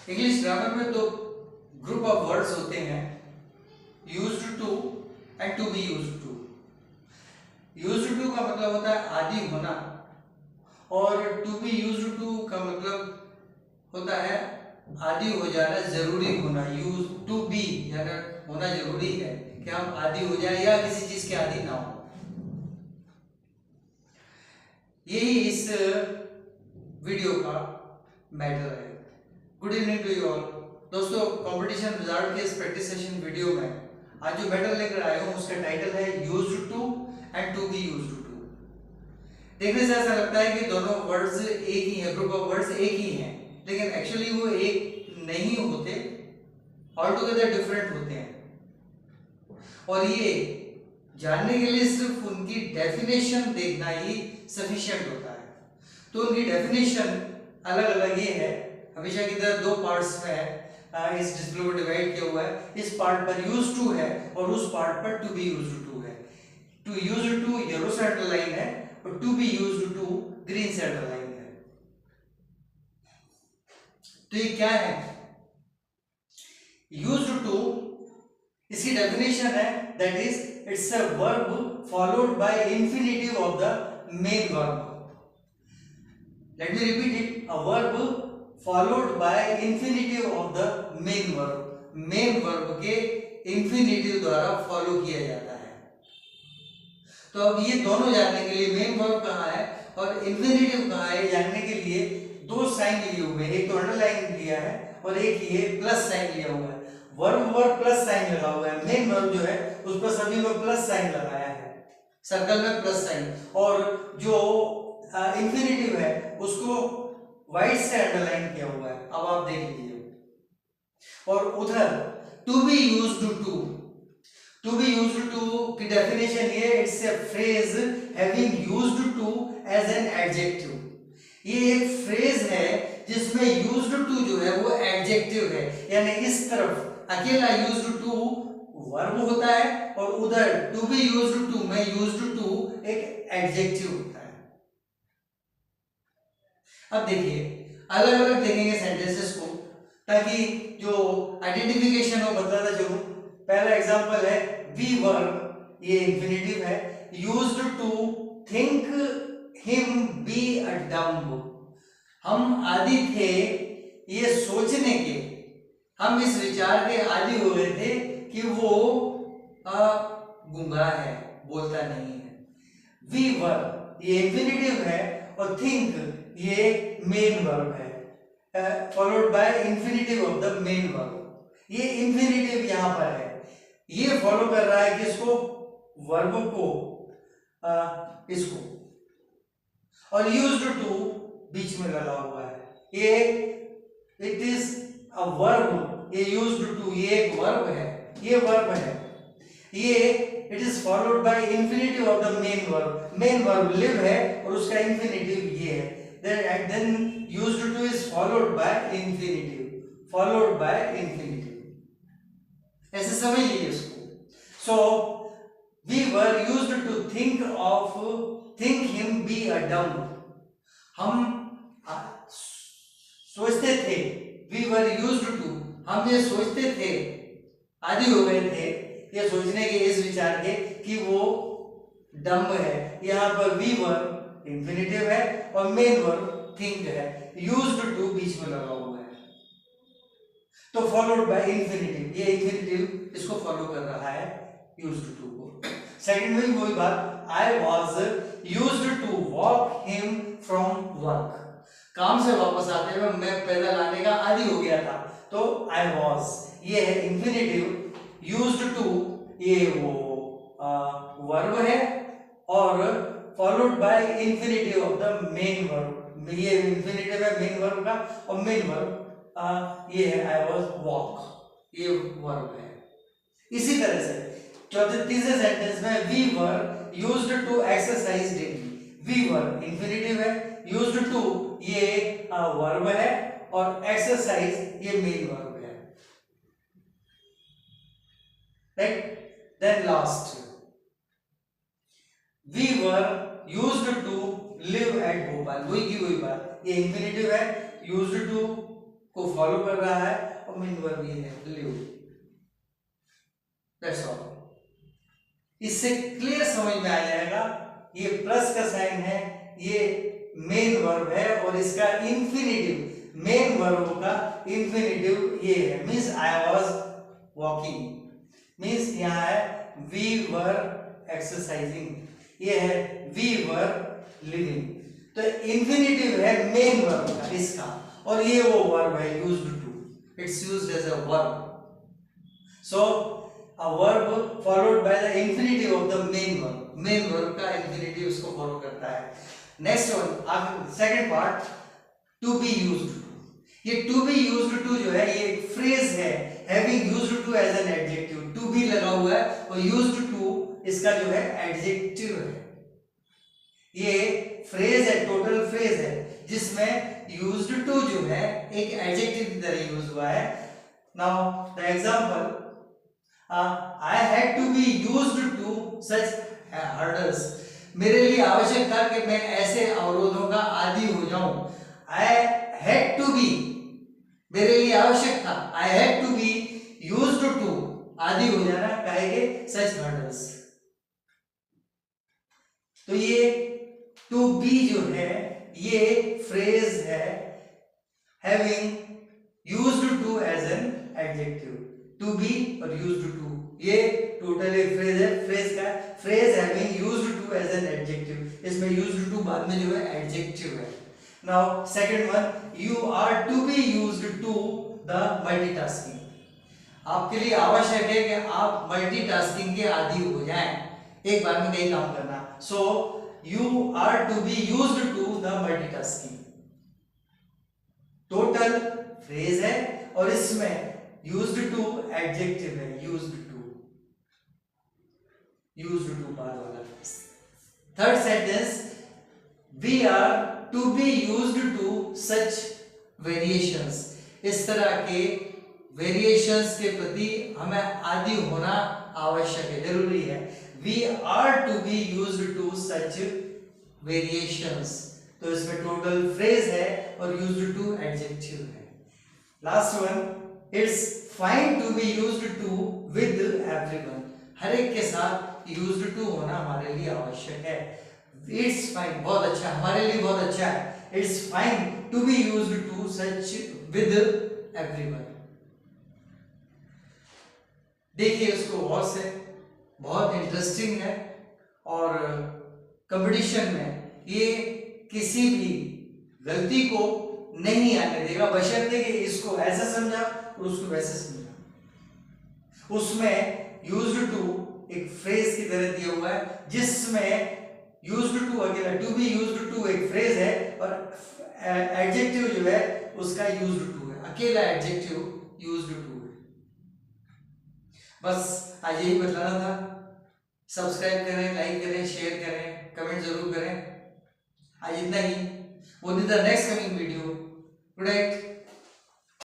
English grammar में दो group of words होते हैं, used to and to be used to. Used to का मतलब होता है आदि होना, और टू बी यूज्ड टू का मतलब होता है आदि हो जाना, जरूरी होना। यूज टू बी यानी होना जरूरी है कि हम आदि हो जाए या किसी चीज के आदि ना हो। यही इस वीडियो का मैटर है। Good evening to you all. दोस्तों, कंपटीशन रिजल्ट के इस प्रैक्टिस सेशन वीडियो में आज जो मैटर लेकर आया हूं उसका टाइटल है used to and to be used to. देखने से ऐसा लगता है कि दोनों वर्ड्स एक ही हैं, ग्रुप ऑफ वर्ड्स एक ही हैं, लेकिन एक्चुअली वो एक नहीं होते, ऑल टुगेदर डिफरेंट होते हैं। और ये जानने के लिए सिर्फ उनकी डेफिनेशन देखना ही सफिशिएंट होता है। तो उनकी डेफिनेशन अलग अलग ये है, हमेशा की तरह दो पार्ट्स में है, इस डिस्प्ले को डिवाइड किया हुआ है। इस पार्ट पर यूज्ड टू है और उस पार्ट पर टू बी यूज्ड टू है। टू यूज्ड टू येलो से अंडरलाइन है और to be used to green से अंडरलाइन है। तो ये क्या है? यूज्ड टू, इसकी डेफिनेशन है that is it's a verb followed by infinitive of the main verb. Let me repeat it, a verb followed by infinitive of the main verb. Main verb के infinitive द्वारा follow किया जाता है। तो अब ये दोनों जानने के लिए मेन वर्ब कहाँ है और इंफिनिटिव कहाँ है जानने के लिए दो साइन लिए हुए हैं, एक तो अंडरलाइन लिया है और एक ये प्लस साइन लिया हुआ है। वर्ब पर प्लस साइन लगा हुआ है, मेन वर्ब जो है उस पर सभी में प्लस साइन लगाया है, सर्कल में प्लस साइन, और जो इंफिनिटिव है उसको व्हाइट से अंडरलाइन किया हुआ है। अब आप देख लीजिए। और उधर to be used to, to be used to की डेफिनेशन ये it's a phrase having used to as an adjective. ये एक फ्रेज है जिसमें यूज्ड टू जो है वो एडजेक्टिव है, यानी इस तरफ अकेला यूज्ड टू वर्ब होता है और उधर टू बी यूज्ड टू में यूज्ड टू एक एडजेक्टिव होता है। अब देखिए, अलग अलग देखेंगे सेंटेंसेस को ताकि जो आइडेंटिफिकेशन हो बताता चलूं। पहला एग्जांपल है वी वर्ब, ये इंफिनिटिव है, used to think him be a dumb. हम आदी थे ये सोचने के, हम इस विचार के आदी हो गए थे कि वो गूंगा है, बोलता नहीं है। वी वर्ब ये इंफिनिटिव है और थिंक ये मेन वर्ब है, followed by infinitive of the main verb. ये इंफिनिटिव यहां पर है, ये फॉलो कर रहा है किसको? वर्ब को, इसको, और यूज्ड टू बीच में लगा हुआ है। ये इट इज अ वर्ब, ये यूज्ड टू ये एक वर्ब है, ये वर्ब है, ये it is followed by infinitive of the main verb. Main verb live है और उसका इंफिनिटिव ये है, then used to is followed by infinitive, followed by infinitive। ऐसे समझ लीजिए इसको। So we were used to think him be a dumb। हम सोचते थे, we were used to, हम ये सोचते थे, आदि हो गए थे ये सोचने के, इस विचार के कि वो डम्ब है। यहाँ पर we were इंफिनिटिव है और मेन वर्ब थिंक है, यूज्ड टू बीच में लगा हुआ है, तो फॉलोड बाय इंफिनिटिव, ये इंफिनिटिव इसको फॉलो कर रहा है यूज्ड टू को। सेकंड में वही बात, I was used to walk him from work. काम से वापस आते हुए मैं पैदल आने का आदी हो गया था, तो आई वाज ये है इंफिनिटिव, यूज्ड टू ये वो वर्ब है और followed by infinitive of the main verb. ये इंफिनिटिव है मेन वर्ब का और मेन वर्ब ये है आई वाज वॉक, ये वर्ब है। इसी तरह से तीसरे सेंटेंस में we were used to exercise daily. We were infinitive है, यूज्ड टू ये वर्ब है और एक्सरसाइज ये मेन वर्ब है, right. Then last, we were used to live at Bhopal, वही की वही बात, ये इंफिनिटिव है, used to को फॉलो कर रहा है, और मेन वर्ब ये है लिव। That's all. इससे क्लियर समझ में आ जाएगा, ये प्लस का साइन है, ये मेन वर्ब है, और इसका इंफिनिटिव, मेन वर्ब का इंफिनिटिव ये है, means I was walking, means यहाँ है वी वर एक्सरसाइजिंग, ये है वी वर लिविंग। तो इंफिनिटिव है मेन वर्ब का इसका, और ये वो वर्ब है used to, it's used as a verb. So a verb followed by the infinitive of the main verb का infinitive उसको फॉलो करता है। Next one, second part, to be used to. ये टू बी यूज्ड टू जो है, ये एक phrase है, having used to as an adjective, to be लगा हुआ है, और यूज्ड टू इसका जो है एडजेक्टिव है। ये फ्रेज है, टोटल फ्रेज है, जिसमें यूज्ड टू जो है एक एडजेक्टिव की तरह यूज हुआ है। Now the example, I had to be used to such hurdles. मेरे लिए आवश्यक था कि मैं ऐसे अवरोधों का आदी हो जाऊं। I had to be, मेरे लिए आवश्यक था, I had to be used to, आदी हो जाना कहेंगे such hurdles। तो ये to be जो है, ये फ्रेज है having used to as an adjective, to be और यूज्ड टू, ये टोटल एक फ्रेज है, फ्रेज का phrase having used to as an adjective, इसमें यूज्ड टू बाद में जो है एडजेक्टिव है। Now second one, you are to be used to the multitasking. आपके लिए आवश्यक है कि आप मल्टीटास्किंग के आदी हो जाएं, एक बार में कई काम करना। So you are to be used to the multitasking, total phrase है, और इसमें used to एडजेक्टिव है, used to बाद वाला। Third sentence, we are to be used to such variations। इस तरह के वेरिएशंस के प्रति हमें आदी होना आवश्यक है, जरूरी है। we are to be used to such variations, तो इसमें टोटल फ्रेज है और used to एडजेक्टिव है। Last one, It's fine to be used to with everyone। हर एक के साथ used to होना हमारे लिए आवश्यक है। It's fine, बहुत अच्छा, हमारे लिए बहुत अच्छा है। It's fine to be used to such with everyone। देखिए उसको गौर से, बहुत इंटरेस्टिंग है, और कंपटीशन में ये किसी भी गलती को नहीं आने देगा, बशर्ते कि इसको ऐसा समझा और उसको वैसे समझा। उसमें यूज्ड टू एक फ्रेज की तरह दिया हुआ है, जिसमें यूज्ड टू अकेला, टू बी यूज्ड टू एक फ्रेज है, और एडजेक्टिव जो है उसका यूज्ड टू है, अकेला एडजेक्टिव यूज्ड टू है। बस आज यही बतलाना था। सब्सक्राइब करें, लाइक करें, शेयर करें, कमेंट जरूर करें। आज इतना ही। वो the next coming video. Good night.